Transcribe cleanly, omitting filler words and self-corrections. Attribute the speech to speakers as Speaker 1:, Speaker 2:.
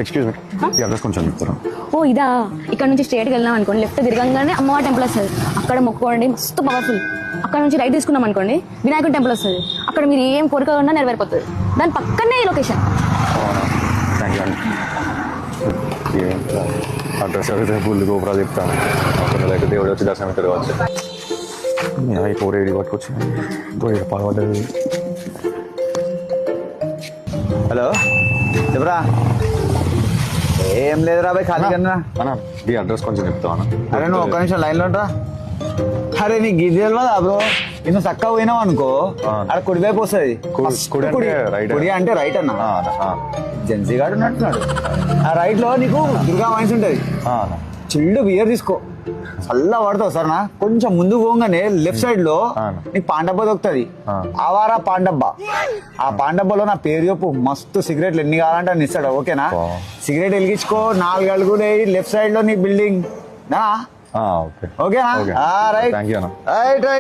Speaker 1: Excuse me, ఈ address కొంచెం చెప్తారా?
Speaker 2: ఓ ఇదా, ఇక్కడ నుంచి స్ట్రేట్కి వెళ్ళాం అనుకోండి, లెఫ్ట్ తిరగంగానే అమ్మవారి టెంపుల్ వస్తుంది. అక్కడ మొక్కుకోండి, మస్తు పవర్ఫుల్. అక్కడ నుంచి రైట్ తీసుకున్నాం అనుకోండి, వినాయకుడి టెంపుల్ వస్తుంది. అక్కడ మీరు ఏం కోరిక ఉన్నా నెరవేరిపోతుంది. దాని పక్కనే ఈ లొకేషన్.
Speaker 1: థ్యాంక్ యూ అండి. అడ్రస్ అడిగితే గుళ్ళు గోపురాలు చెప్తాను. అక్కడ అయితే దేవుడు వచ్చి దర్శనం తిరగవచ్చు. ఈ పోరు ఏడి పట్టుకొచ్చి పాల్పడ్డది.
Speaker 3: హలో చెప్పరా. ఏం లేదురా బాయ్, ఖాళీ కన్నా.
Speaker 1: అన్నా ఈ అడ్రస్ కొంచెం చెప్తావా?
Speaker 3: అరే నువ్వు ఒక్క నిమిషం లైన్లో ఉంటా. అరే నీకు గిది తెలియదా బ్రో? నువ్వు చక్కగా పోయినావు అనుకో, అక్కడ కుడివైపు వస్తుంది. కుడి అంటే రైట్ అన్న. జెన్సీ గాడు ఉన్నట్టున్నాడు. ఆ రైట్ లో నీకు దుర్గా వైన్స్ ఉంటది. చిల్డ్ బియర్ తీసుకో, చల్ల పడతావు సార్. నా కొంచెం ముందు పోగానే లెఫ్ట్ సైడ్ లో నీకు పాండబ్బ దొరుకుతుంది. ఆవారా పాండబ్బ. ఆ పాండబ్బలో నా పేరు చెప్పు, మస్తు సిగరెట్లు ఎన్ని కావాలంటే అన్ని ఇస్తాడు. ఓకేనా? సిగరెట్ వెలిగించుకో, 4 అడుగులు లెఫ్ట్ సైడ్ లో నీ బిల్డింగ్. ఓకేనా? Right right.